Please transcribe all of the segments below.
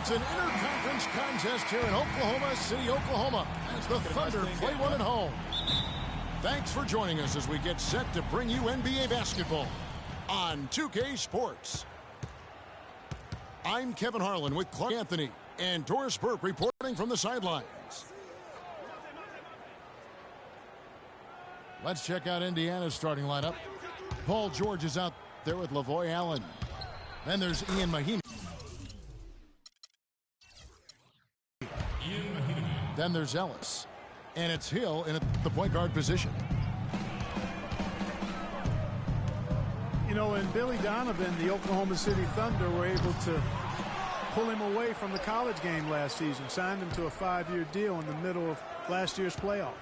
It's an interconference contest here in Oklahoma City, Oklahoma, as the Thunder play one at home. Thanks for joining us as we get set to bring you NBA basketball on 2K Sports. I'm Kevin Harlan with Clark Anthony and Doris Burke reporting from the sidelines. Let's check out Indiana's starting lineup. Paul George is out there with Lavoy Allen. Then there's Ian Mahinmi. Then there's Ellis. And it's Hill in the point guard position. You know, and Billy Donovan, the Oklahoma City Thunder, were able to pull him away from the college game last season. Signed him to a 5-year deal in the middle of last year's playoffs.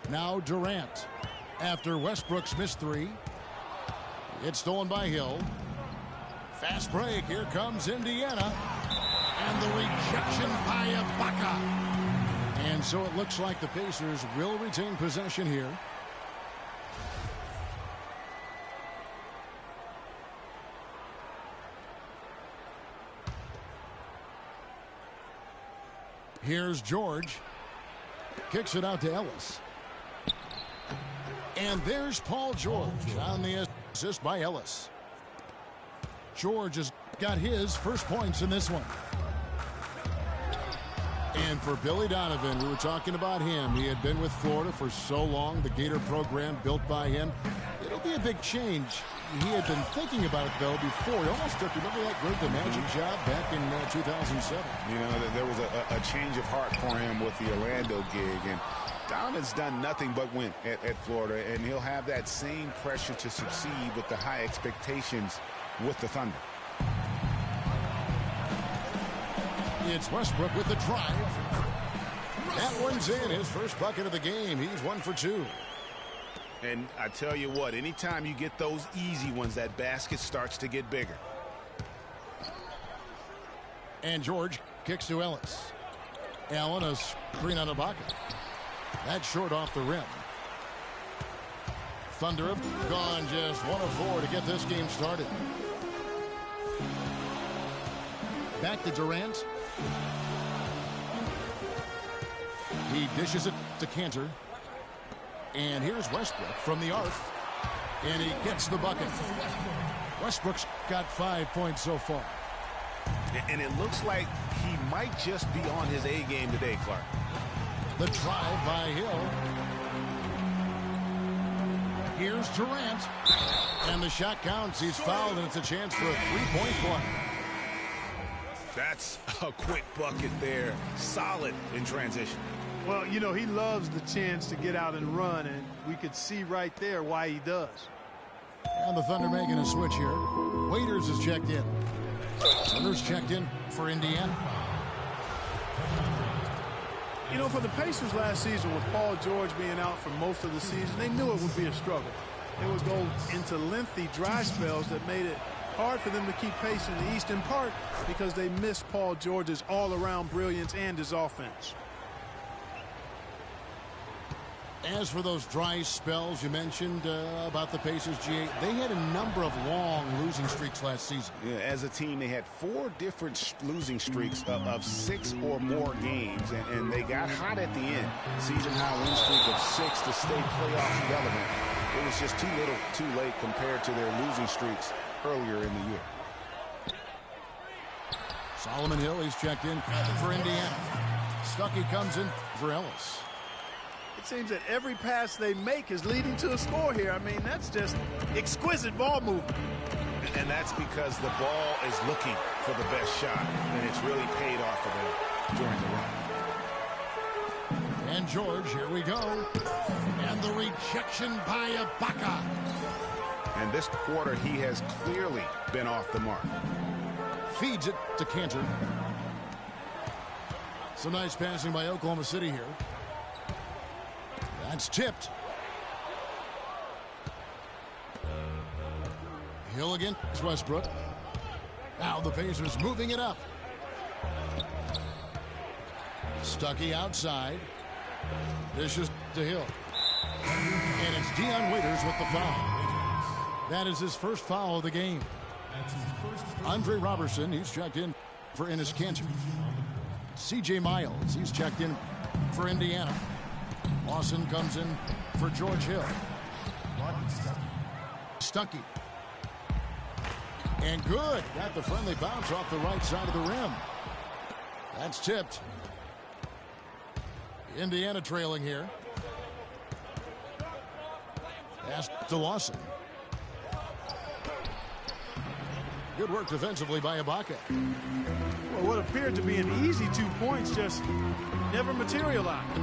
Now Durant. After Westbrook's missed three. It's stolen by Hill. Fast break. Here comes Indiana. And the rejection by Ibaka. And so it looks like the Pacers will retain possession here. Here's George. Kicks it out to Ellis. And there's Paul George on the assist by Ellis. George has got his first points in this one. And for Billy Donovan, we were talking about him. He had been with Florida for so long, the Gator program built by him. It'll be a big change. He had been thinking about it, though, before. He almost took, remember that Greg the Magic job back in 2007? You know, there was a change of heart for him with the Orlando gig. And Donovan's done nothing but win at Florida, and he'll have that same pressure to succeed with the high expectations with the Thunder. It's Westbrook with the drive. That one's in, his first bucket of the game. He's 1 for 2. And I tell you what, anytime you get those easy ones, that basket starts to get bigger. And George kicks to Ellis. Allen, a screen on Ibaka. That's short off the rim. Thunder have gone just 1 of 4 to get this game started. Back to Durant. He dishes it to Cantor. And here's Westbrook from the arc. And he gets the bucket. Westbrook's got 5 points so far. And it looks like he might just be on his A game today, Clark. The drive by Hill. Here's Durant. And the shot counts. He's fouled, and it's a chance for a 3-point play. That's a quick bucket there. Solid in transition. Well, you know, he loves the chance to get out and run, and we could see right there why he does. And the Thunder making a switch here. Waiters is checked in. Thunder's checked in for Indiana. You know, for the Pacers last season, with Paul George being out for most of the season, they knew it would be a struggle. They would go into lengthy dry spells that made it hard for them to keep pace in the East, in part because they missed Paul George's all-around brilliance and his offense. As for those dry spells you mentioned about the Pacers, GA, they had a number of long losing streaks last season. Yeah, as a team, they had 4 different losing streaks of 6 or more games, and they got hot at the end. Season-high win streak of 6 to stay playoff relevant. It was just too little, too late compared to their losing streaks earlier in the year. Solomon Hill, he's checked in for Indiana. Stuckey comes in for Ellis. It seems that every pass they make is leading to a score here. I mean, that's just exquisite ball movement. And that's because the ball is looking for the best shot, and it's really paid off for them during the run. And George, here we go. And the rejection by Ibaka. And this quarter, he has clearly been off the mark. Feeds it to Cantor. Some nice passing by Oklahoma City here. That's tipped. Hill against Westbrook. Now the Pacers moving it up. Stuckey outside. Dishes to Hill. And it's Dion Waiters with the foul. That is his first foul of the game. Andre Robertson, he's checked in for Ennis Cantor. C.J. Miles, he's checked in for Indiana. Lawson comes in for George Hill. Stuckey. And good. Got the friendly bounce off the right side of the rim. That's tipped. Indiana trailing here. Pass to Lawson. Good work defensively by Ibaka. Well, what appeared to be an easy 2 points just never materialized.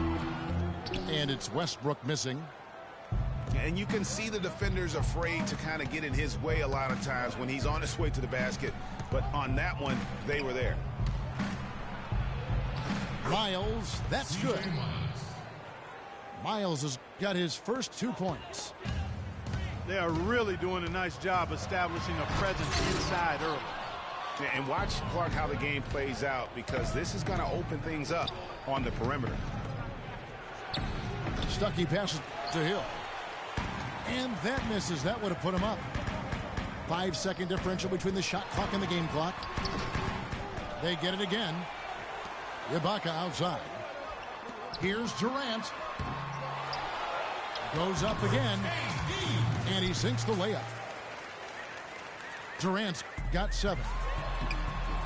And it's Westbrook missing. And you can see the defenders afraid to kind of get in his way a lot of times when he's on his way to the basket. But on that one, they were there. Miles, that's good. Miles has got his first 2 points. They are really doing a nice job establishing a presence inside early. And watch, Clark, how the game plays out, because this is going to open things up on the perimeter. Stuckey passes to Hill. And that misses. That would have put him up. 5-second differential between the shot clock and the game clock. They get it again. Ibaka outside. Here's Durant. Goes up again. And he sinks the layup. Durant's got 7.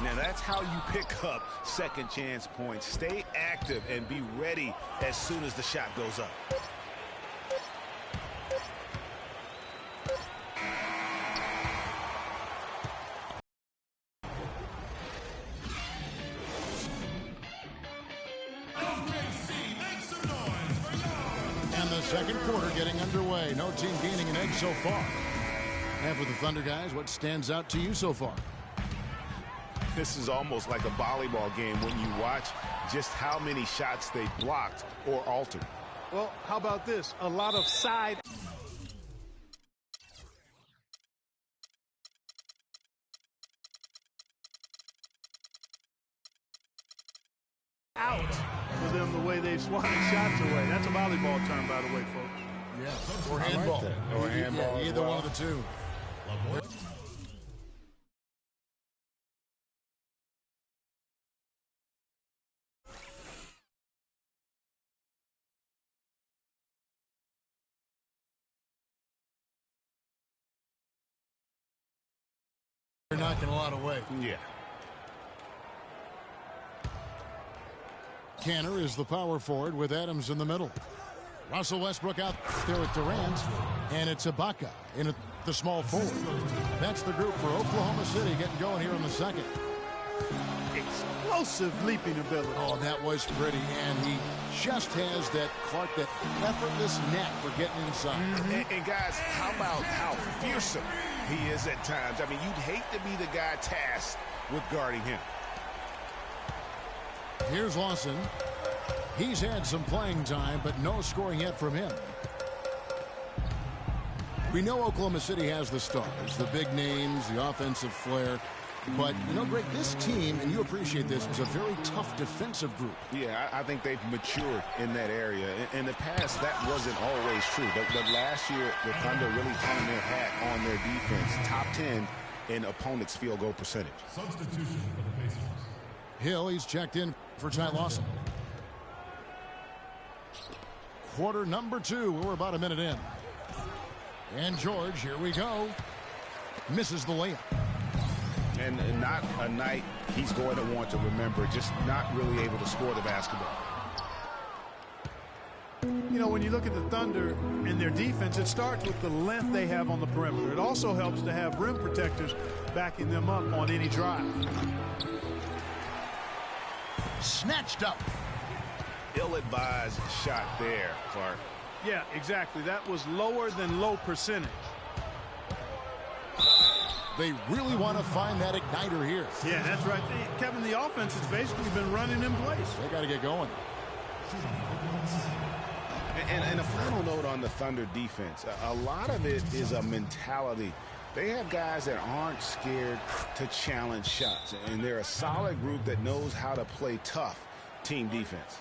Now that's how you pick up second chance points. Stay active and be ready as soon as the shot goes up. Second quarter getting underway. No team gaining an edge so far. And for the Thunder guys, what stands out to you so far? This is almost like a volleyball game when you watch just how many shots they blocked or altered. Well, how about this? A lot of side out for them the way they've swatted shots away. That's a volleyball term, by the way, folks. Yeah, or handball. Or handball. Yeah, either one of the two. They're knocking a lot away. Yeah. Canner is the power forward with Adams in the middle. Russell Westbrook out there with Durant, and it's Ibaka in the small forward. That's the group for Oklahoma City getting going here in the second. Explosive leaping ability. Oh, that was pretty, and he just has that, Clark, that effortless knack for getting inside. And guys, how about how fearsome he is at times? I mean, you'd hate to be the guy tasked with guarding him. Here's Lawson. He's had some playing time, but no scoring yet from him. We know Oklahoma City has the stars, the big names, the offensive flair. But, you know, Greg, this team, and you appreciate this, is a very tough defensive group. Yeah, I think they've matured in that area. In the past, that wasn't always true. But last year, the Thunder really hung their hat on their defense. Top 10 in opponents' field goal percentage. Substitution for the Pacers. Hill, he's checked in for Ty Lawson. Quarter number 2. We're about a minute in. And George, here we go. Misses the layup. And not a night he's going to want to remember, just not really able to score the basketball. You know, when you look at the Thunder and their defense, it starts with the length they have on the perimeter. It also helps to have rim protectors backing them up on any drive. Snatched up. Ill-advised shot there, Clark. Yeah, exactly. That was lower than low percentage. They really want to find that igniter here. Yeah, that's right. Kevin, the offense has basically been running in place. They got to get going. And a final note on the Thunder defense. A lot of it is a mentality. They have guys that aren't scared to challenge shots. And they're a solid group that knows how to play tough team defense.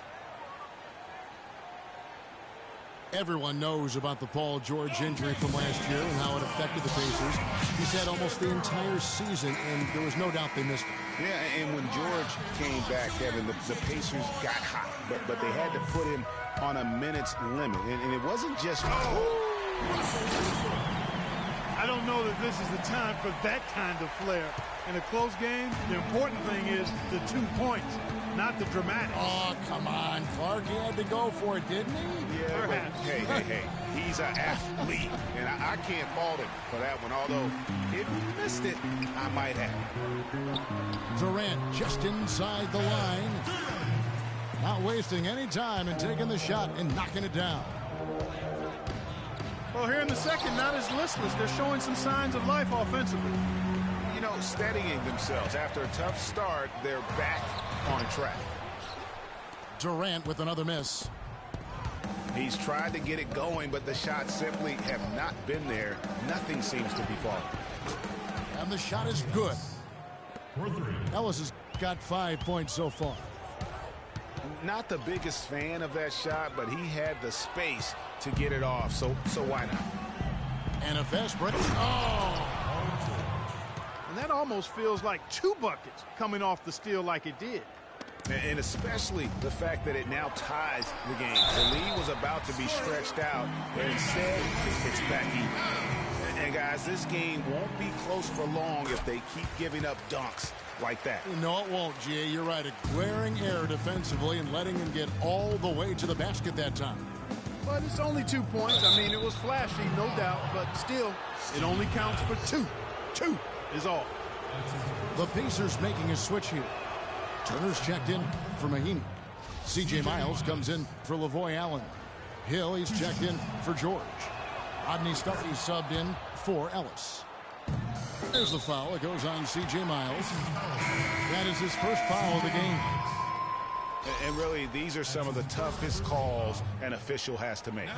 Everyone knows about the Paul George injury from last year and how it affected the Pacers. He's had almost the entire season, and there was no doubt they missed him. Yeah, and when George came back, Kevin, the Pacers got hot, but they had to put him on a minutes limit, and it wasn't just... I don't know that this is the time for that kind of flair. In a close game, the important thing is the 2 points, not the dramatic. Oh, come on. Clark, he had to go for it, didn't he? Yeah, but hey. He's an athlete, and I can't fault him for that one, although if he missed it, I might have. Durant just inside the line. Not wasting any time and taking the shot and knocking it down. Well, here in the second, not as listless. They're showing some signs of life offensively. You know, steadying themselves. After a tough start, they're back on track. Durant with another miss. He's tried to get it going, but the shots simply have not been there. Nothing seems to be falling. And the shot is good. Ellis has got 5 points so far. Not the biggest fan of that shot, but he had the space to get it off, so why not? And a fast break. Oh! And that almost feels like 2 buckets coming off the steal like it did. And especially the fact that it now ties the game. The lead was about to be stretched out, but instead it's back even. And guys, this game won't be close for long if they keep giving up dunks like that. No, it won't, G.A. You're right. A glaring error defensively and letting him get all the way to the basket that time. But it's only 2 points. I mean, it was flashy, no doubt, but still, it only counts for 2. 2 is all. The Pacers making a switch here. Turner's checked in for Mahinmi. C.J. Miles comes in for Lavoy Allen. Hill, he's checked in for George. Rodney Stuckey subbed in for Ellis. There's the foul. It goes on C.J. Miles. That is his first foul of the game. And really, these are some of the toughest calls an official has to make.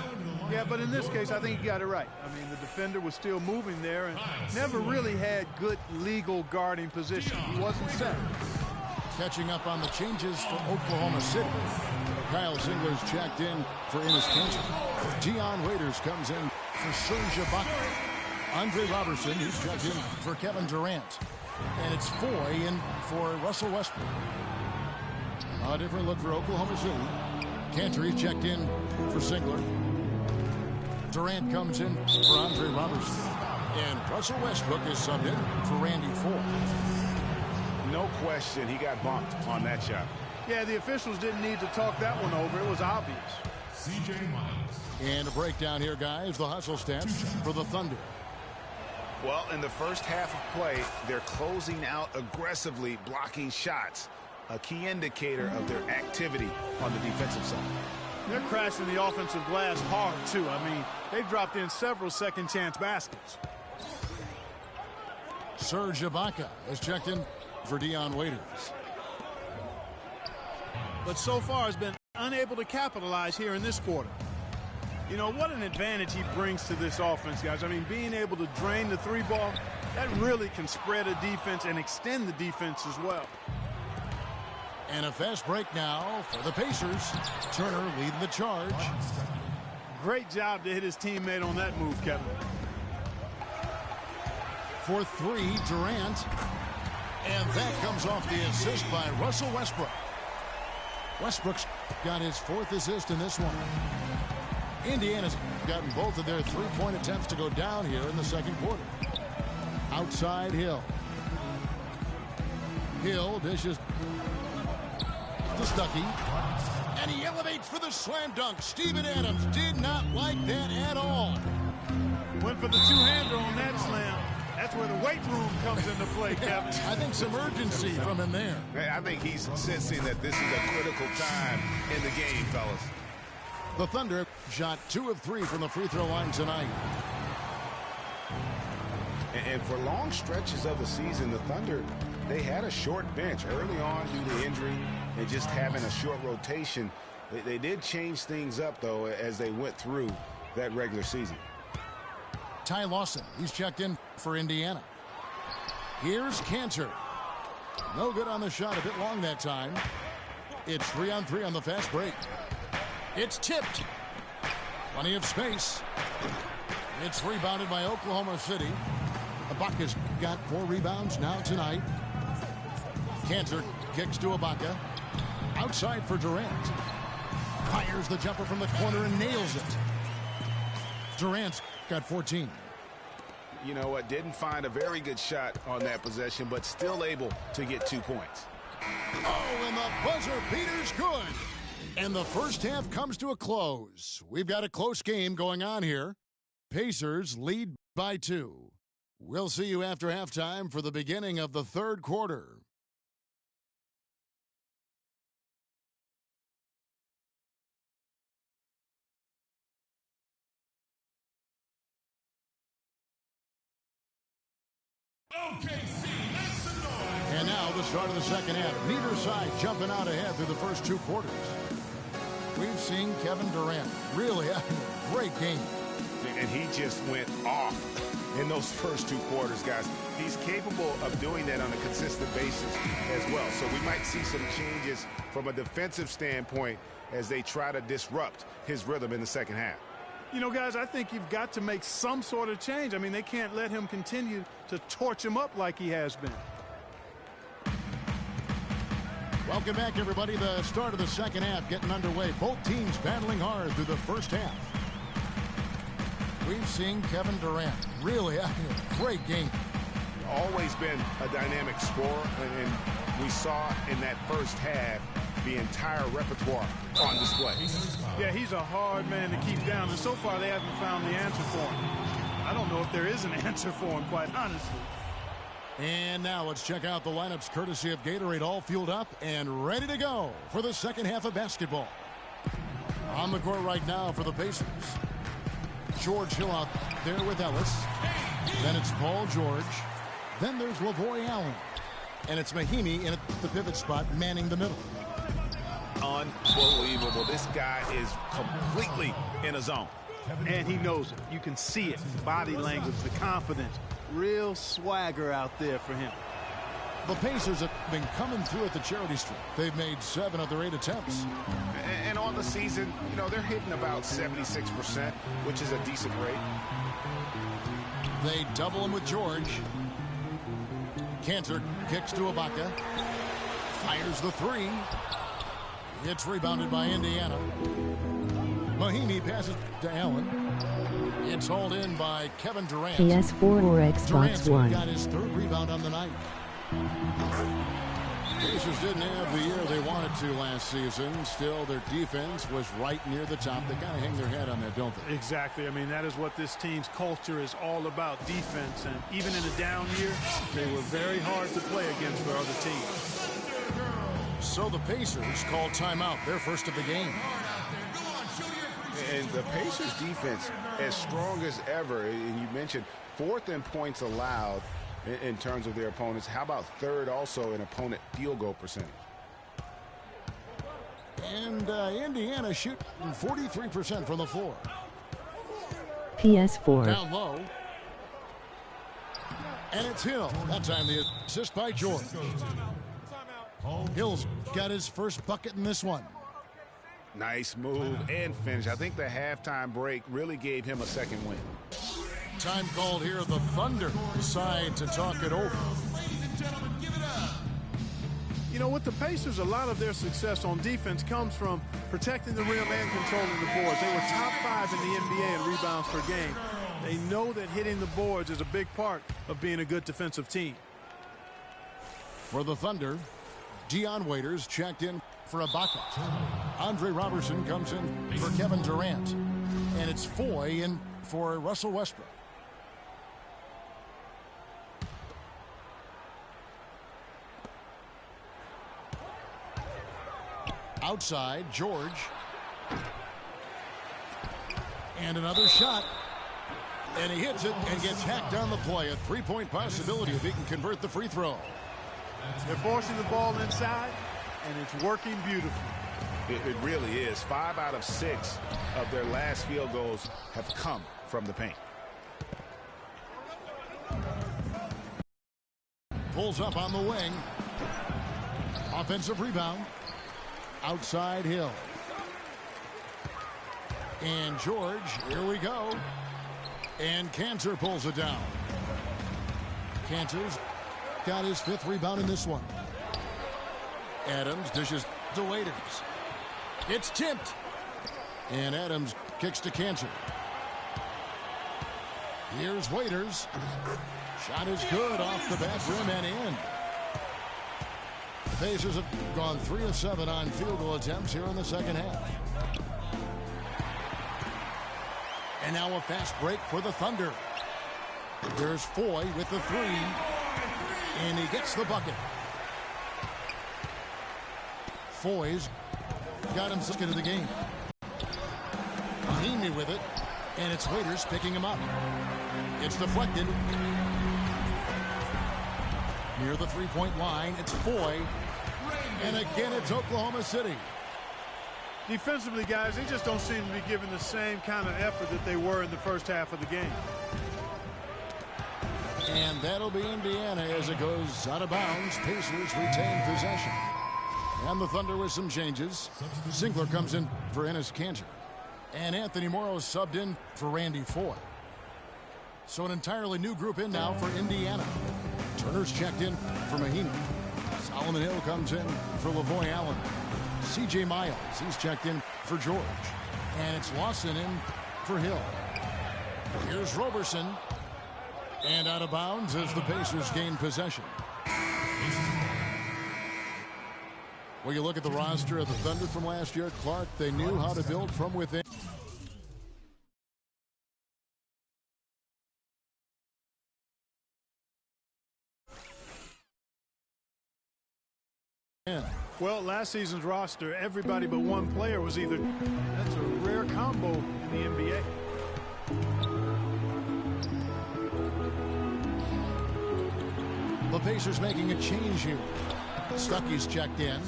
Yeah, but in this case, I think you got it right. I mean, the defender was still moving there and never really had good legal guarding position. He wasn't set. Catching up on the changes for Oklahoma City. Kyle Singler's checked in for Enes Kanter. Dion Waiters comes in for Serge Ibaka. Andre Robertson, he's checked in for Kevin Durant. And it's Foy in for Russell Westbrook. A different look for Oklahoma City. Kanter, he's checked in for Singler. Durant comes in for Andre Robertson. And Russell Westbrook is subbed in for Randy Ford. No question, he got bumped on that shot. Yeah, the officials didn't need to talk that one over. It was obvious. C.J. Miles. And a breakdown here, guys. The hustle stats for the Thunder. Well, in the first half of play, they're closing out aggressively, blocking shots. A key indicator of their activity on the defensive side. They're crashing the offensive glass hard, too. I mean, they've dropped in several second-chance baskets. Serge Ibaka has checked in for Dion Waiters. But so far has been unable to capitalize here in this quarter. You know, what an advantage he brings to this offense, guys. I mean, being able to drain the 3-ball, that really can spread a defense and extend the defense as well. And a fast break now for the Pacers. Turner leading the charge. Great job to hit his teammate on that move, Kevin. For 3, Durant. And that comes off the assist by Russell Westbrook. Westbrook's got his 4th assist in this one. Indiana's gotten both of their 3-point attempts to go down here in the second quarter. Outside Hill. Hill dishes to Stuckey. And he elevates for the slam dunk. Steven Adams did not like that at all. Went for the 2-hander on that slam. That's where the weight room comes into play, Kevin. I think some urgency from him there. I think he's sensing that this is a critical time in the game, fellas. The Thunder shot 2 of 3 from the free throw line tonight. And for long stretches of the season, the Thunder, they had a short bench early on due to injury and just having a short rotation. They did change things up, though, as they went through that regular season. Ty Lawson, he's checked in for Indiana. Here's Kanter. No good on the shot, a bit long that time. It's 3-on-3 on the fast break. It's tipped. Plenty of space. It's rebounded by Oklahoma City. Ibaka's got 4 rebounds now tonight. Cantor kicks to Ibaka. Outside for Durant. Fires the jumper from the corner and nails it. Durant's got 14. You know what? Didn't find a very good shot on that possession, but still able to get 2 points. Oh, and the buzzer beater's good. And the first half comes to a close. We've got a close game going on here. Pacers lead by 2. We'll see you after halftime for the beginning of the third quarter. And now the start of the second half. Neither side jumping out ahead through the first 2 quarters. We've seen Kevin Durant really having a great game. And he just went off in those first 2 quarters, guys. He's capable of doing that on a consistent basis as well. So we might see some changes from a defensive standpoint as they try to disrupt his rhythm in the second half. You know, guys, I think you've got to make some sort of change. I mean, they can't let him continue to torch him up like he has been. Welcome back, everybody. The start of the second half getting underway. Both teams battling hard through the first half. We've seen Kevin Durant really having a great game. Always been a dynamic scorer, and we saw in that first half the entire repertoire on display. Yeah, he's a hard man to keep down, and so far they haven't found the answer for him. I don't know if there is an answer for him, quite honestly. And now let's check out the lineups courtesy of Gatorade, all fueled up and ready to go for the second half of basketball. On the court right now for the Pacers. George Hill out there with Ellis. Then it's Paul George. Then there's Lavoy Allen. And it's Mahimi in the pivot spot, manning the middle. Unbelievable. This guy is completely in a zone. And he knows it. You can see it. Body language, the confidence. Real swagger out there for him. The Pacers have been coming through at the charity stripe. They've made 7 of their 8 attempts. And on the season, you know, they're hitting about 76%, which is a decent rate. They double him with George. Cantor kicks to Ibaka. Fires the 3. It's rebounded by Indiana. Mahimi passes to Allen. It's hauled in by Kevin Durant. PS4 or Xbox Durant's One. got his 3rd rebound on the night. Pacers didn't have the year they wanted to last season. Still, their defense was right near the top. They kind of hang their head on that, don't they? Exactly. I mean, that is what this team's culture is all about, defense. And even in a down year, they were very hard to play against for other teams. So the Pacers call timeout, their first of the game. And the Pacers defense as strong as ever. And you mentioned 4th in points allowed in terms of their opponents. How about 3rd also in opponent field goal percentage? And Indiana shooting 43% from the floor. PS4. Down low. And it's Hill. That time the assist by George. Hill's got his first bucket in this one. Nice move and finish. I think the halftime break really gave him a second win. Time called here. The Thunder decide to talk it over. You know, with the Pacers, a lot of their success on defense comes from protecting the rim and controlling the boards. They were top 5 in the NBA in rebounds per game. They know that hitting the boards is a big part of being a good defensive team. For the Thunder, Dion Waiters checked in for Ibaka. Andre Robertson comes in for Kevin Durant. And it's Foy in for Russell Westbrook. Outside, George. And another shot. And he hits it and gets hacked on the play. A 3-point possibility if he can convert the free throw. They're forcing the ball inside, and it's working beautifully. It really is. 5 out of 6 of their last field goals have come from the paint. Pulls up on the wing. Offensive rebound. Outside Hill. And George, here we go. And Cantor pulls it down. Cantor's got his 5th rebound in this one. Adams dishes to Waiters. It's tipped. And Adams kicks to Cantor. Here's Waiters. Shot is good off the back rim and in. The Pacers have gone 3 of 7 on field goal attempts here in the second half. And now a fast break for the Thunder. There's Foy with the 3. And he gets the bucket. Foy's got him second of the game. Mahimi with it. And it's Waiters picking him up. It's deflected. Near the three-point line, it's Foy. And again, it's Oklahoma City. Defensively, guys, they just don't seem to be giving the same kind of effort that they were in the first half of the game. And that'll be Indiana as it goes out of bounds. Pacers retain possession. And the Thunder with some changes. Zinkler comes in for Enes Kanter. And Anthony Morrow subbed in for Randy Foy. So an entirely new group in now for Indiana. Turner's checked in for Mahimi. Solomon Hill comes in for Lavoy Allen. C.J. Miles, he's checked in for George. And it's Lawson in for Hill. Here's Roberson. And out of bounds as the Pacers gain possession. Well, you look at the roster of the Thunder from last year, Clark, they knew how to build from within. Well, last season's roster, everybody but one player was either. That's a rare combo in the NBA. The Pacers making a change here. Stuckey's checked in.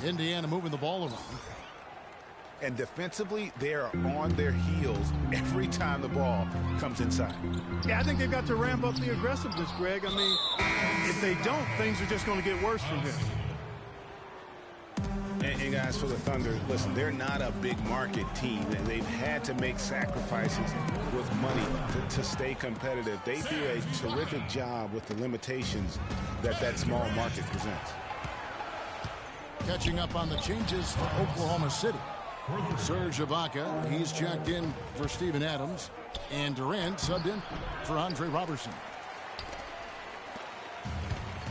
Indiana moving the ball around. And defensively, they're on their heels every time the ball comes inside. Yeah, I think they've got to ramp up the aggressiveness, Greg. I mean, if they don't, things are just going to get worse from here. And guys, for the Thunder, listen, they're not a big market team, and they've had to make sacrifices with money to stay competitive. They do a terrific job with the limitations that small market presents. Catching up on the changes for Oklahoma City. Serge Ibaka, he's checked in for Steven Adams. And Durant subbed in for Andre Robertson.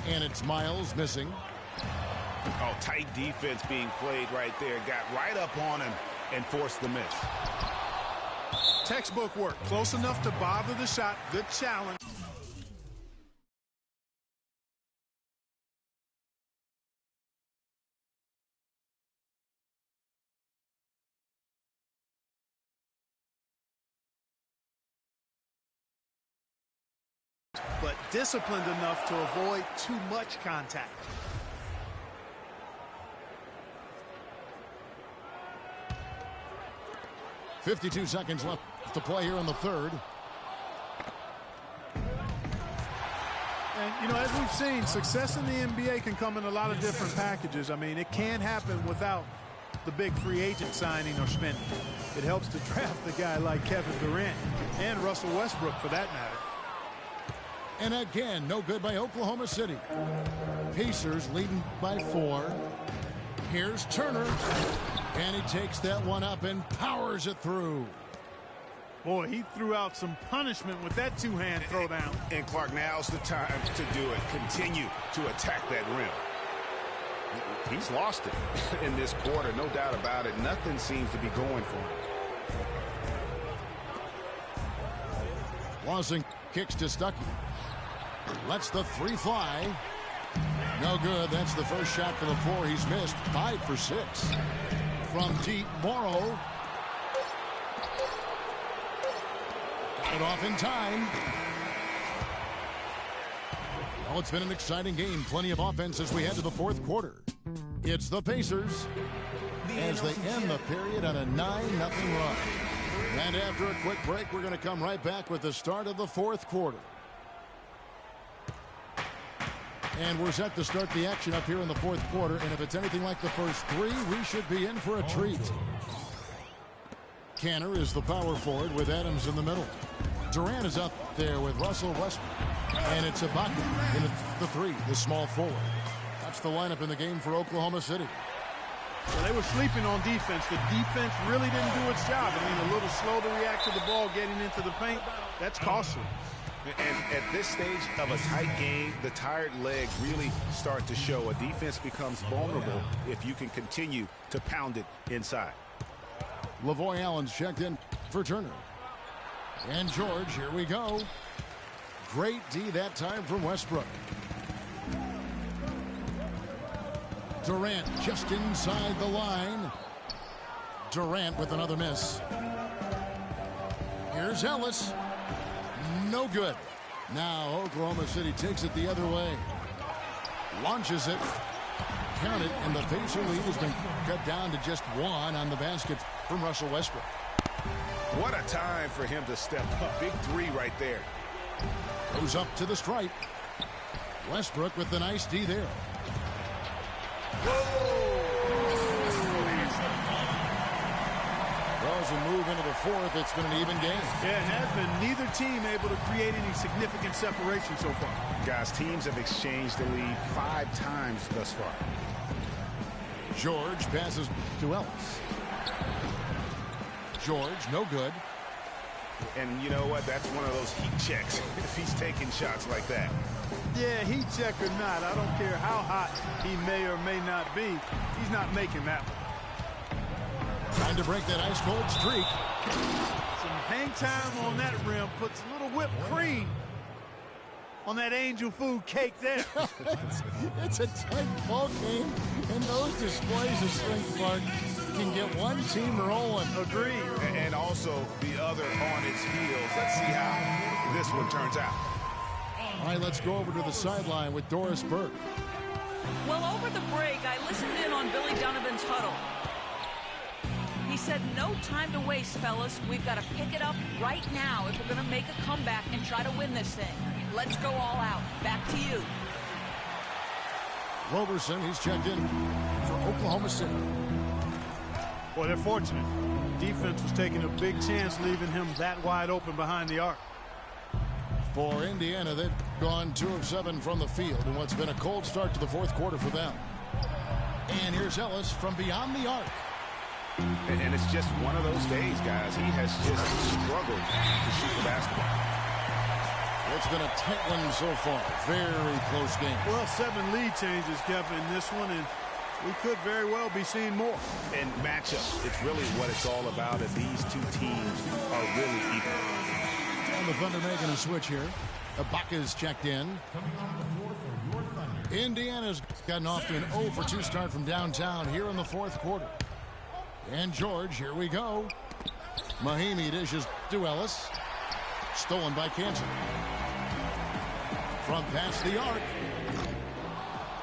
And it's Miles missing. Oh, tight defense being played right there. Got right up on him and forced the miss. Textbook work. Close enough to bother the shot. Good challenge. But disciplined enough to avoid too much contact. .52 seconds left to play here in the third. And, you know, as we've seen, success in the NBA can come in a lot of different packages. I mean, it can happen without the big free agent signing or spending. It helps to draft a guy like Kevin Durant and Russell Westbrook, for that matter. And again, no good by Oklahoma City. Pacers leading by 4. Here's Turner. And he takes that one up and powers it through. Boy, he threw out some punishment with that two-hand throwdown. And Clark, now's the time to do it. Continue to attack that rim. He's lost it in this quarter, no doubt about it. Nothing seems to be going for him. Lawson kicks to Stuckey. Lets the 3 fly. No good. That's the first shot for the 4 he's missed. 5 for 6. From deep, Morrow. Got it off in time. Well, it's been an exciting game. Plenty of offense as we head to the fourth quarter. It's the Pacers as they end the period on a 9-0 run. And after a quick break, we're going to come right back with the start of the fourth quarter. And we're set to start the action up here in the fourth quarter. And if it's anything like the first 3, we should be in for a treat. Canner is the power forward with Adams in the middle. Durant is up there with Russell Westbrook. And it's Ibaka in the three, the small forward. That's the lineup in the game for Oklahoma City. Well, they were sleeping on defense. The defense really didn't do its job. I mean, a little slow to react to the ball getting into the paint. That's costly. And at this stage of a tight game, the tired legs really start to show. A defense becomes vulnerable if you can continue to pound it inside. Lavoy Allen's checked in for Turner. And George, here we go. Great D that time from Westbrook. Durant just inside the line. Durant with another miss. Here's Ellis. No good. Now Oklahoma City takes it the other way. Launches it. Count it, and the Pacer lead has been cut down to just one on the basket from Russell Westbrook. What a time for him to step up. Big three right there. Goes up to the stripe. Westbrook with the nice D there. Well, as we move into the fourth, it's been an even game. Yeah, it has been. Neither team able to create any significant separation so far. Guys, teams have exchanged the lead 5 times thus far. George passes to Ellis. George, no good. And you know what? That's one of those heat checks if he's taking shots like that. Yeah, heat check or not, I don't care how hot he may or may not be. He's not making that one. Trying to break that ice-cold streak. Some hang time on that rim. Puts a little whipped cream on that angel food cake there. It's a tight ball game, and those displays of strength, Clark, can get one team rolling. Agreed. And also the other on its heels. Let's see how this one turns out. All right, let's go over to the sideline with Doris Burke. Well, over the break, I listened in on Billy Donovan's huddle. He said, no time to waste, fellas. We've got to pick it up right now if we're going to make a comeback and try to win this thing. Let's go all out. Back to you. Roberson, he's checked in for Oklahoma City. Well, they're fortunate. Defense was taking a big chance leaving him that wide open behind the arc. For Indiana, they've gone 2 of 7 from the field in what's been a cold start to the fourth quarter for them. And here's Ellis from beyond the arc. And it's just one of those days, guys. He has just struggled to shoot the basketball. It's been a tight one so far. Very close game. Well, 7 lead changes, Kevin, in this one, and we could very well be seeing more. And matchups, it's really what it's all about, and these two teams are really equal. And the Thunder making a switch here. Ibaka's checked in. Indiana's gotten off to an 0 for 2 start from downtown here in the fourth quarter. And George, here we go. Mahimi dishes to Ellis. Stolen by Kansas. From past the arc.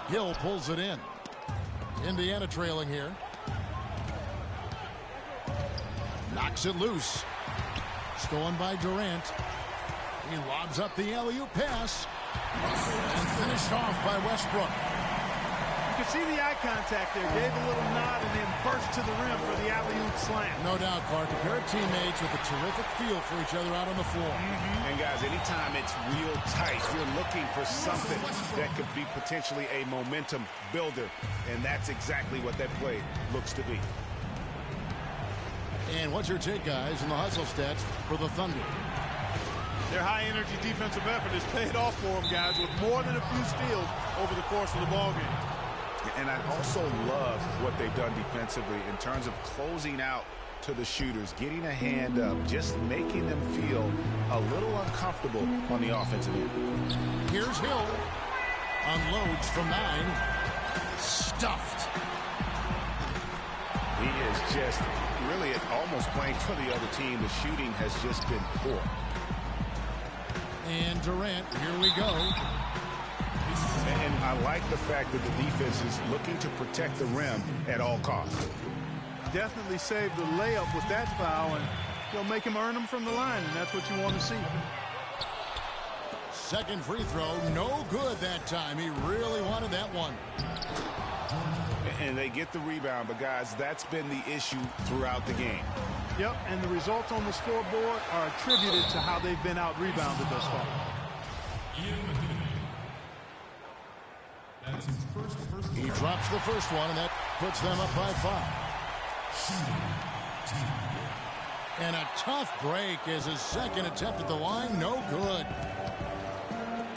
Hill pulls it in. Indiana trailing here. Knocks it loose. Stolen by Durant. He lobs up the alley-oop pass. And finished off by Westbrook. You can see the eye contact there. Gave a little nod and then burst to the rim for the alley-oop slam. No doubt, Clark. A pair of teammates with a terrific feel for each other out on the floor. And guys, anytime it's real tight, you're looking for something that could be potentially a momentum builder. And that's exactly what that play looks to be. And what's your take, guys, on the hustle stats for the Thunder? Their high-energy defensive effort has paid off for them, guys, with more than a few steals over the course of the ballgame. And I also love what they've done defensively in terms of closing out to the shooters, getting a hand up, just making them feel a little uncomfortable on the offensive end. Here's Hill. Unloads from 9. Stuffed. He is just really almost playing for the other team. The shooting has just been poor. And Durant, here we go. And I like the fact that the defense is looking to protect the rim at all costs. Definitely saved the layup with that foul, and you'll make him earn them from the line, and that's what you want to see. Second free throw, no good that time. He really wanted that one. And they get the rebound, but, guys, that's been the issue throughout the game. Yep, and the results on the scoreboard are attributed to how they've been out-rebounded thus far. He drops the first one, and that puts them up by 5. And a tough break as his second attempt at the line, no good.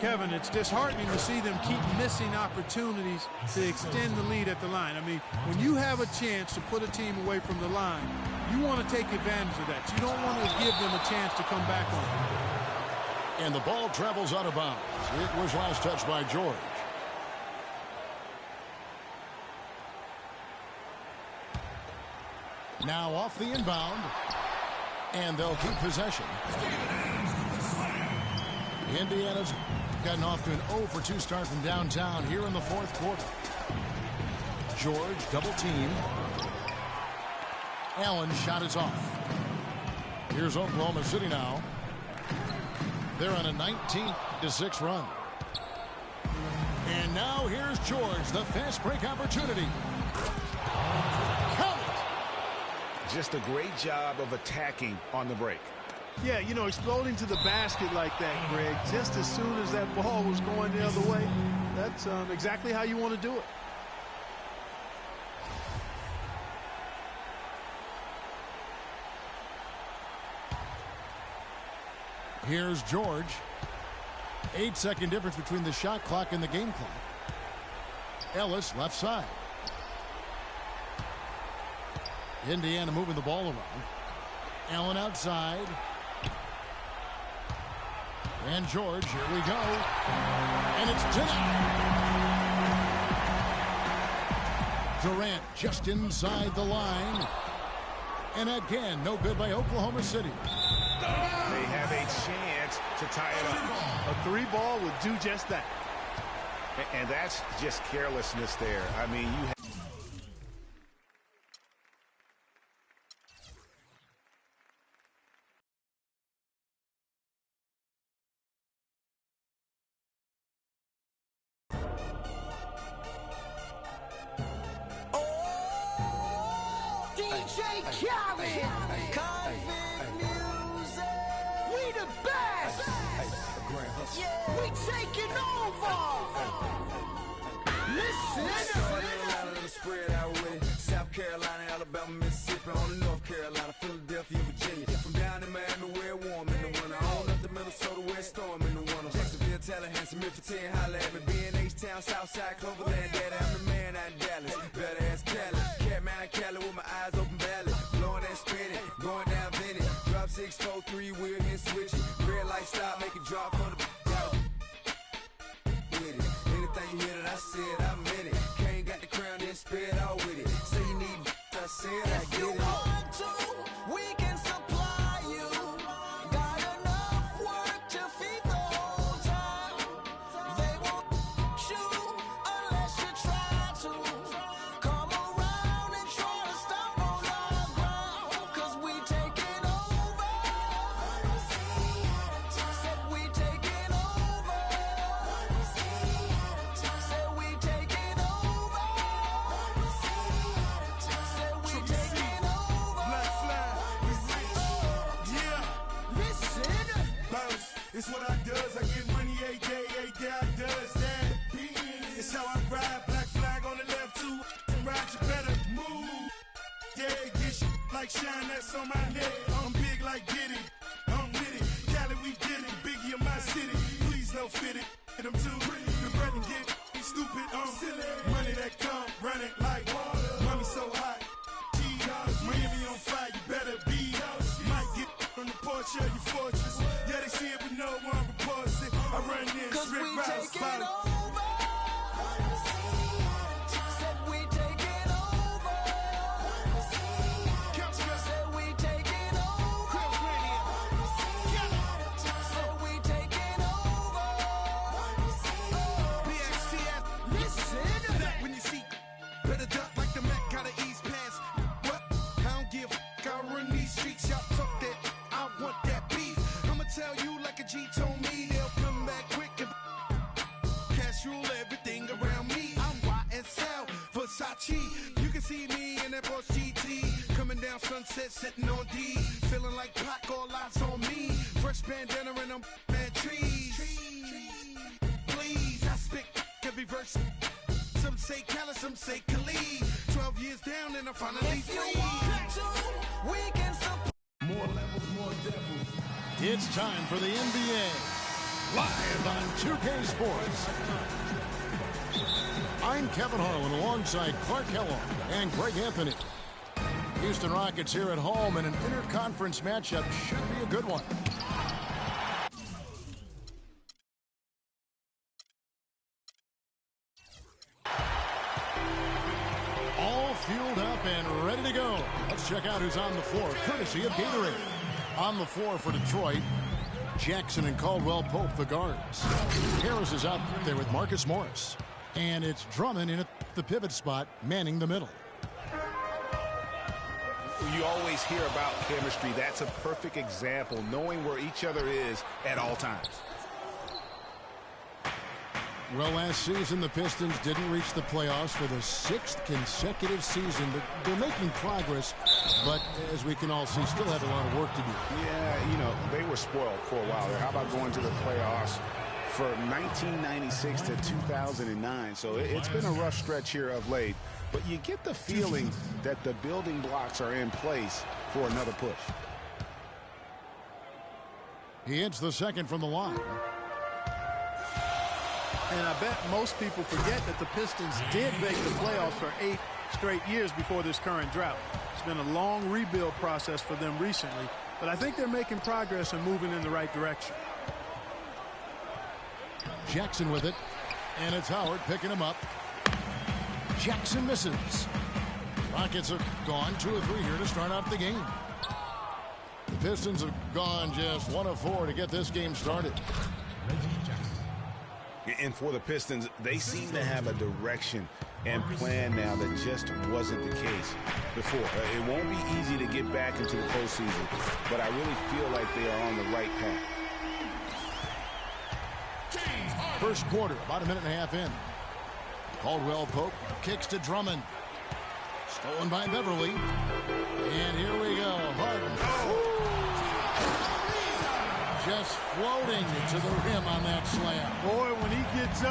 Kevin, it's disheartening to see them keep missing opportunities to extend the lead at the line. I mean, when you have a chance to put a team away from the line, you want to take advantage of that. You don't want to give them a chance to come back on it. And the ball travels out of bounds. It was last touched by George. Now off the inbound. And they'll keep possession. Indiana's gotten off to an 0-for-2 start from downtown here in the fourth quarter. George double team. Allen's shot is off. Here's Oklahoma City now. They're on a 19-6 run. And now here's George, the fast break opportunity. Count it! Just a great job of attacking on the break. Yeah, you know, exploding to the basket like that, Greg, just as soon as that ball was going the other way, that's exactly how you want to do it. Here's George. 8-second difference between the shot clock and the game clock. Ellis left side. Indiana moving the ball around. Allen outside. And George, here we go. And it's denied. Durant just inside the line. And again, no good by Oklahoma City. They have a chance to tie it up. A three ball would do just that. And that's just carelessness there. I mean, you have Southside Cloverland, daddy, I'm the man out in Dallas. Better ask Cali. Catman in Cali with my eyes open valley. Blowing and spinning, going down Vinny. Drop 6, 4, 3, wheel and switch it. Red light stop, make it drop for the with it. Anything you hear that I said, I meant it. Can't got the crown, then spit out with it. Say you need I said, I get it. Want to, we can supply you. Got enough work to feed the whole town. They won't shoot unless you try to. Come around and try to stop on our ground. Cause we taking over. Said we taking over. Said we taking over. Said we taking over. Black flag, we rich. Yeah. Listen. Bounce. It's what I does. I get money every day I does that. It's how I ride. Black flag on the left too. Ride, you better move. Yeah, get shit like shine that's on my head. I'm big like Diddy. I'm with it. Cali, we did it. Biggie in my city. Please don't fit it. Hit 'em too. The bread and get stupid. Silly. Money that come running like water. Money so hot. Miami on fire. You better be. Might get on the porch of your fortress. Yeah, they see it, but no one reports it. I run in, Cause we strict routes, taking bottom. over. Said we taking over. Said we taking over. Said we taking over. Listen. When you see, better duck like the Mac, gotta ease past. What? I don't give a fuck, I run these streets, y'all talk that. I want that beef. I'ma tell you like a G told me, they'll come back quick and cash rule everything around me. I'm YSL, Versace cheat. You can see me in that Porsche GT, coming down Sunset, sitting on D, feeling like Pac, all eyes on me. Fresh bandana and I'm mad trees. Please, I spit every verse. Some say Khaled, some say Khalid. 12 years down and I'm finally free. We can supply. More levels, more devils. It's time for the NBA, live on 2K Sports. I'm Kevin Harlan alongside Clark Kellogg and Greg Anthony. Houston Rockets here at home, and an interconference matchup should be a good one. All fueled up and ready to go. Let's check out who's on the floor, courtesy of Gatorade. On the floor for Detroit, Jackson and Caldwell Pope, the guards. Harris is out there with Marcus Morris. And it's Drummond in at the pivot spot, manning the middle. You always hear about chemistry. That's a perfect example, knowing where each other is at all times. Well, last season, the Pistons didn't reach the playoffs for the 6th consecutive season. They're making progress, but as we can all see, still have a lot of work to do. Yeah, you know, they were spoiled for a while there. How about going to the playoffs for 1996 to 2009? So it's been a rough stretch here of late, but you get the feeling that the building blocks are in place for another push. He hits the second from the line. And I bet most people forget that the Pistons did make the playoffs for 8 straight years before this current drought. It's been a long rebuild process for them recently, but I think they're making progress and moving in the right direction. Jackson with it, and it's Howard picking him up. Jackson misses. Rockets have gone 2 of 3 here to start out the game. The Pistons have gone just 1 of 4 to get this game started. And for the Pistons, they seem to have a direction and plan now that just wasn't the case before. It won't be easy to get back into the postseason, but I really feel like they are on the right path. First quarter, about a minute and a half in. Caldwell Pope kicks to Drummond. Stolen by Beverly. And here we go. Harden. Just floating to the rim on that slam. Boy, when he gets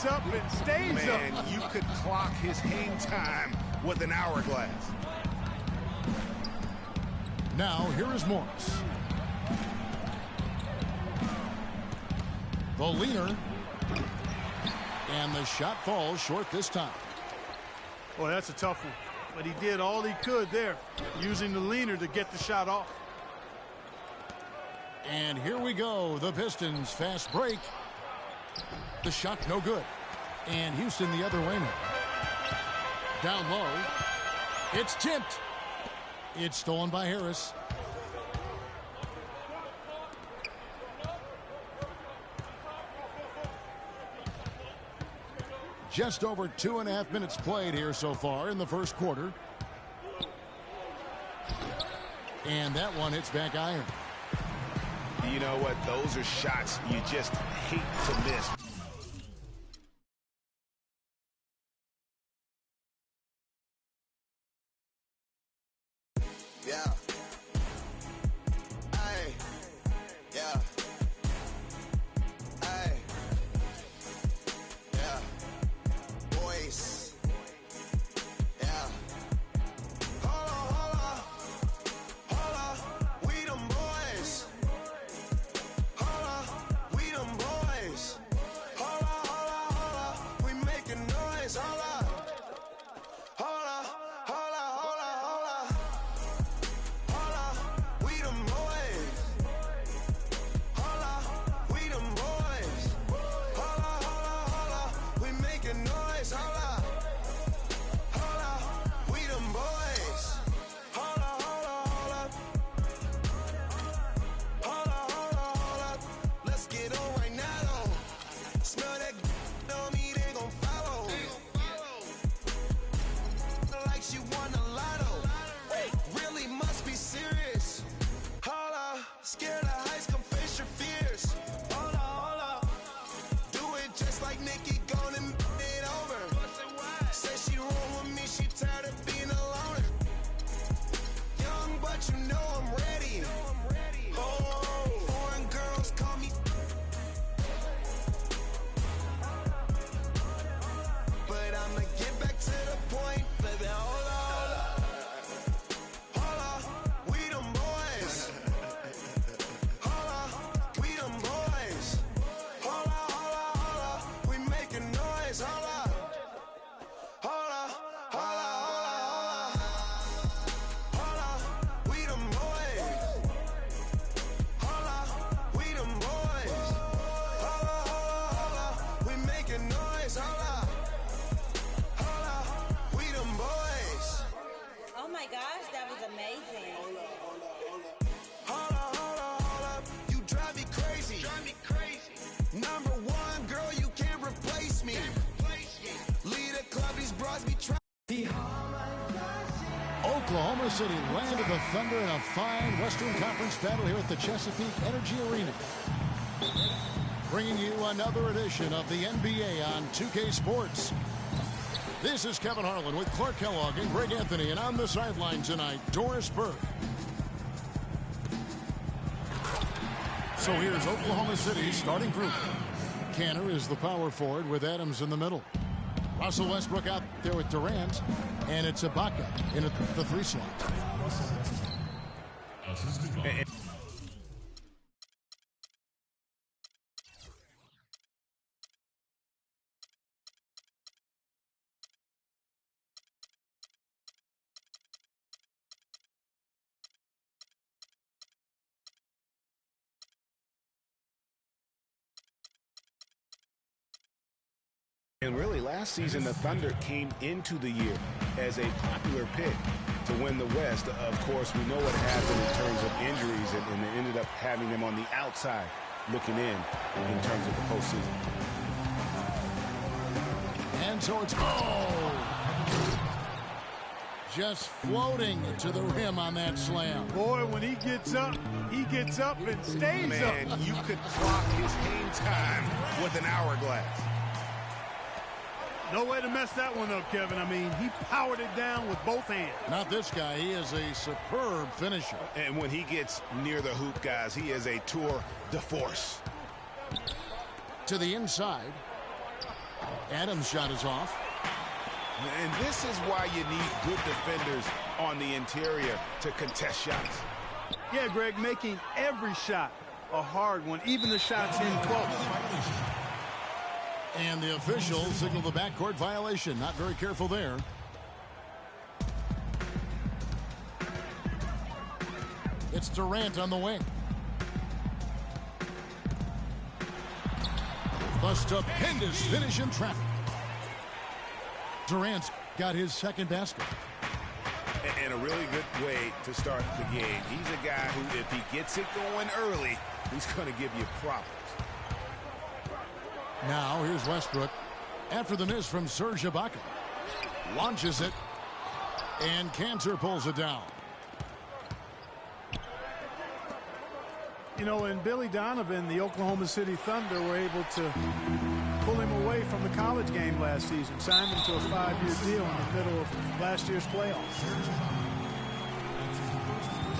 up and stays up. Man, you could clock his hang time with an hourglass. Now, here is Morris. The leaner. And the shot falls short this time. Boy, that's a tough one. But he did all he could there, using the leaner to get the shot off. And here we go. The Pistons fast break. The shot no good. And Houston the other way now. Down low. It's tipped. It's stolen by Harris. Just over 2.5 minutes played here so far in the first quarter. And that one hits back iron. You know what? Those are shots you just hate to miss. Yeah. Hey. Yeah. Hey. Yeah. Boys. Yeah. Hold on. We them boys. Hold on. We them boys. Hold on. We making noise. Hold on. but you know I'm ready. Oh, foreign girls call me, but I'ma get back to the point, baby. Hold on, hold on, we them boys. Hold on, we them boys. Hold on, we making noise. Hold on, hold on, hold on, hold on, we them boys. Hold on, we them boys. Hold on, we making noise. Hold on, we them boys. Oh my gosh, that was amazing. Hold up, you drive me crazy. Number one, girl, you can't replace me. Lead a club, these bras be trying. Oklahoma City landed the Thunder in a fine Western Conference battle here at the Chesapeake Energy Arena. Bringing you another edition of the NBA on 2K Sports. This is Kevin Harlan with Clark Kellogg and Greg Anthony, and on the sideline tonight, Doris Burke. So here's Oklahoma City's starting group. Canner is the power forward with Adams in the middle. Russell Westbrook out there with Durant, and it's Ibaka in at the 3 slot. And really, last season, the Thunder came into the year as a popular pick to win the West. Of course, we know what happened in terms of injuries, and they ended up having them on the outside looking in terms of the postseason. And so it's just floating to the rim on that slam. Boy, when he gets up and stays Man, up. you could clock his hang time with an hourglass. No way to mess that one up, Kevin. I mean, he powered it down with both hands. Not this guy. He is a superb finisher. And when he gets near the hoop, guys, he is a tour de force. To the inside. Adams' shot is off. And this is why you need good defenders on the interior to contest shots. Yeah, Greg, making every shot a hard one, even the shots in close. And the official signaled the backcourt violation. Not very careful there. It's Durant on the wing. The stupendous finish in traffic. Durant's got his second basket. And a really good way to start the game. He's a guy who, if he gets it going early, he's going to give you problems. Now, here's Westbrook. After the miss from Serge Ibaka. Launches it. And Cantor pulls it down. You know, and Billy Donovan, the Oklahoma City Thunder, were able to pull him away from the college game last season. Signed him to a 5-year deal in the middle of last year's playoffs.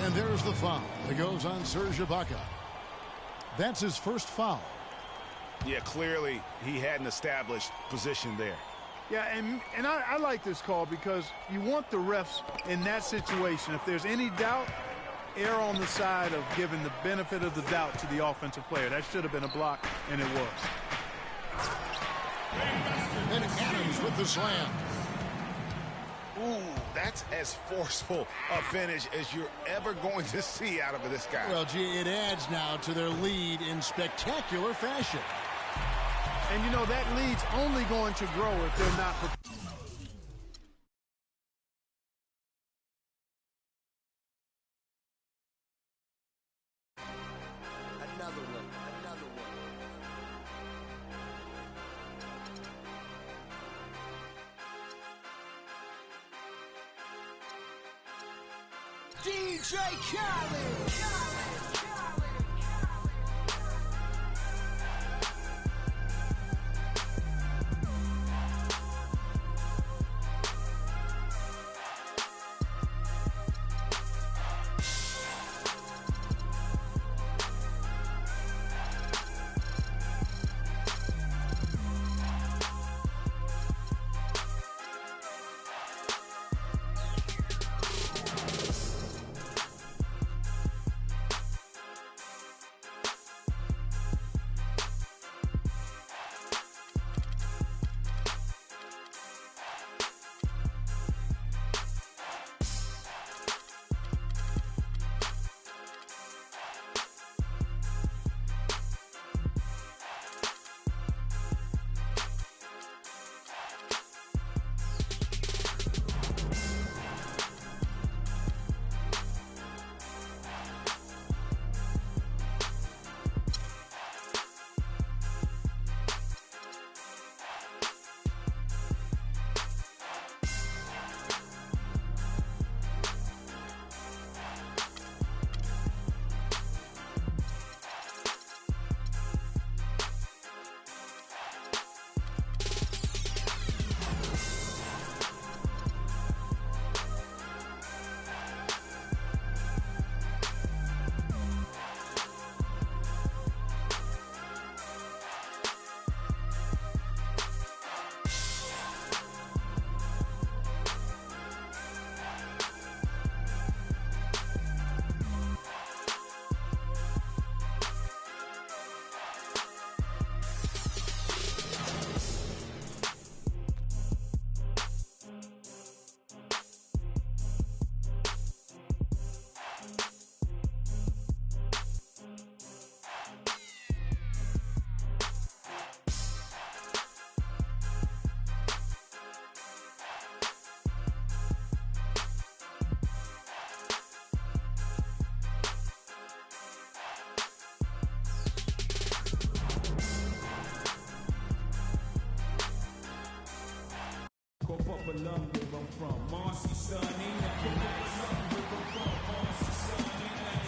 And there's the foul. It goes on Serge Ibaka. That's his first foul. Yeah, clearly he had an established position there. Yeah, and I like this call because you want the refs in that situation. If there's any doubt, err on the side of giving the benefit of the doubt to the offensive player. That should have been a block, and it was. And Adams with the slam. Ooh, that's as forceful a finish as you're ever going to see out of this guy. Well, gee, it adds now to their lead in spectacular fashion. And, you know, that lead's only going to grow if they're not prepared. Another one. DJ Khaled.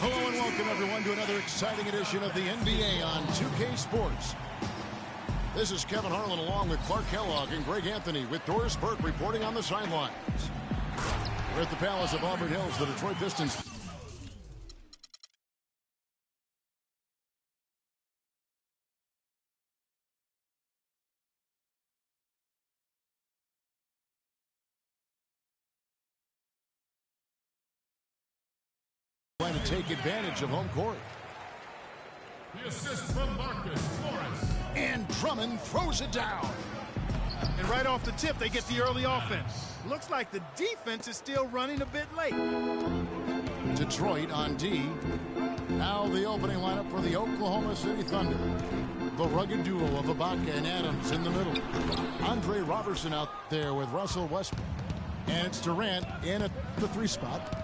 Hello and welcome everyone to another exciting edition of the NBA on 2K Sports. This is Kevin Harlan along with Clark Kellogg and Greg Anthony with Doris Burke reporting on the sidelines. We're at the Palace of Auburn Hills, the Detroit Pistons. Trying to take advantage of home court. The assist from Marcus Morris. And Drummond throws it down. And right off the tip, they get the early offense. Looks like the defense is still running a bit late. Detroit on D. Now the opening lineup for the Oklahoma City Thunder. The rugged duo of Ibaka and Adams in the middle. Andre Robertson out there with Russell Westbrook. And it's Durant in at the 3 spot.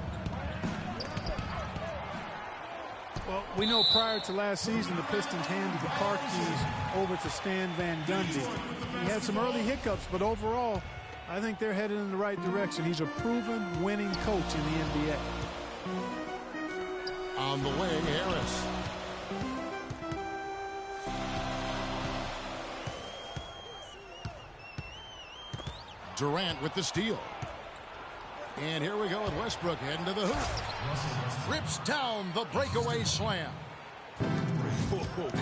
Well, we know prior to last season, the Pistons handed the car keys over to Stan Van Gundy. He had some early hiccups, but overall, I think they're headed in the right direction. He's a proven winning coach in the NBA. On the wing, Harris. Durant with the steal. And here we go with Westbrook heading to the hoop. Rips down the breakaway slam.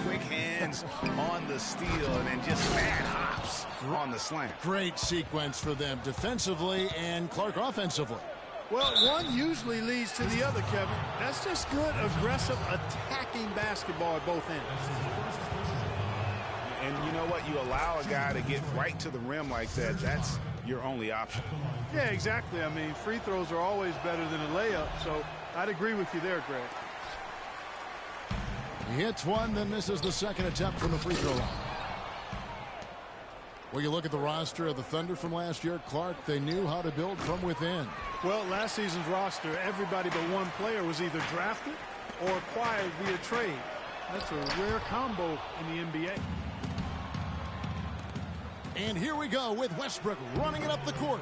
Quick hands on the steal and then just mad hops on the slam. Great sequence for them defensively and Clark offensively. Well, one usually leads to the other, Kevin. That's just good, aggressive, attacking basketball at both ends. And you know what? You allow a guy to get right to the rim like that, that's your only option. Yeah, exactly. I mean, free throws are always better than a layup, so I'd agree with you there, Greg. He hits one, then misses the second attempt from the free throw line. Well, you look at the roster of the Thunder from last year, Clark, they knew how to build from within. Well, last season's roster, everybody but one player was either drafted or acquired via trade. That's a rare combo in the NBA. And here we go with Westbrook running it up the court.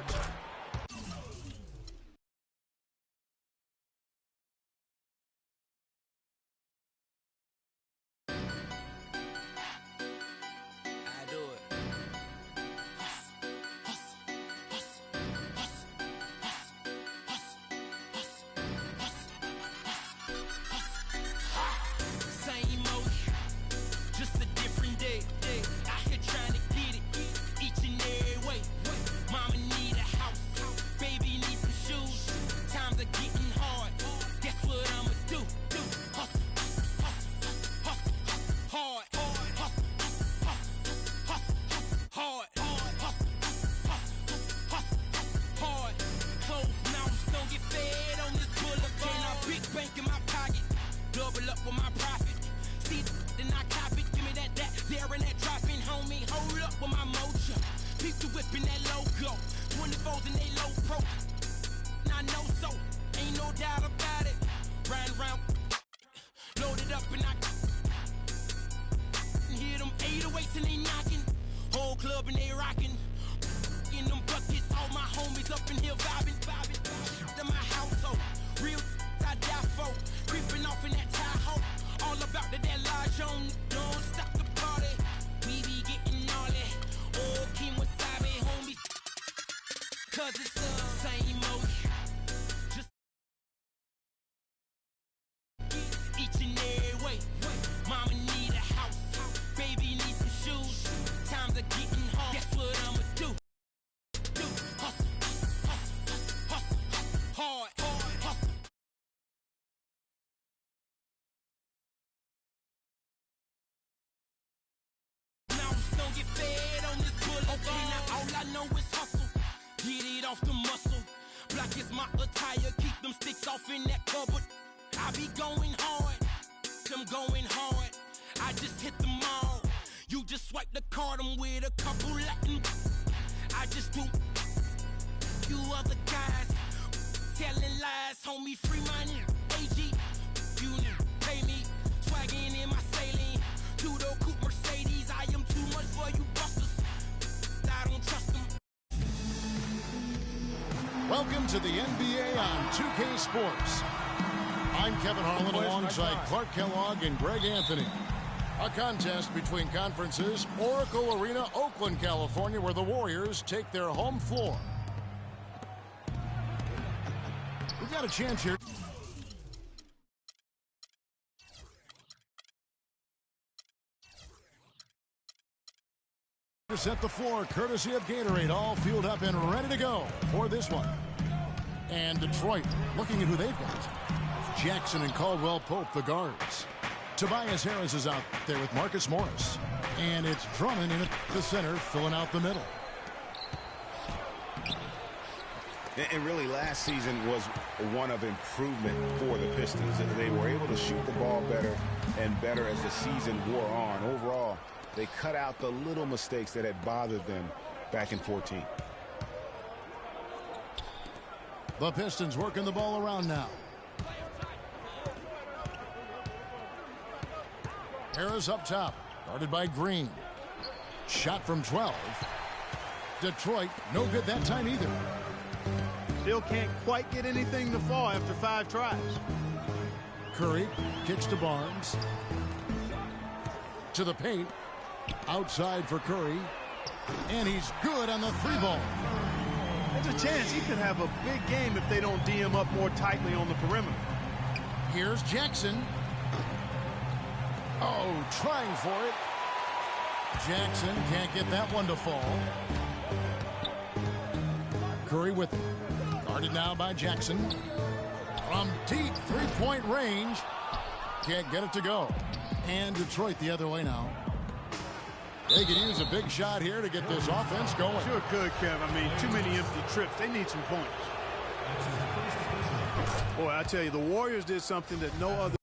Off the muscle, black is my attire. Keep them sticks off in that cupboard. I be going hard, them going hard. I just hit them all. You just swipe the card, I'm with a couple Latin. I just do. You other guys telling lies, homie. Free money, AG. You pay me, swagging in my saline. Two-door coupe Mercedes. I am too much for you busters. I don't trust them. Welcome to the NBA on 2K Sports. I'm Kevin Harlan alongside Clark Kellogg and Greg Anthony. A contest between conferences, Oracle Arena, Oakland, California, where the Warriors take their home floor. We've got a chance here. To set the floor, courtesy of Gatorade, all fueled up and ready to go for this one. And Detroit, looking at who they've got. Jackson and Caldwell Pope, the guards. Tobias Harris is out there with Marcus Morris. And it's Drummond in the center, filling out the middle. And really, last season was one of improvement for the Pistons. They were able to shoot the ball better and better as the season wore on. Overall, they cut out the little mistakes that had bothered them back in 14. The Pistons working the ball around now. Harris up top, guarded by Green. Shot from 12. Detroit, no good that time either. Still can't quite get anything to fall after 5 tries. Curry kicks to Barnes. To the paint. Outside for Curry. And he's good on the 3-ball. There's a chance he could have a big game if they don't D him up more tightly on the perimeter. Here's Jackson. Oh, trying for it. Jackson can't get that one to fall. Curry with it. Guarded now by Jackson. From deep three-point range. Can't get it to go. And Detroit the other way now. They could use a big shot here to get this offense going. Sure could, Kev. I mean, too many empty trips. They need some points. Boy, I tell you, the Warriors did something that no other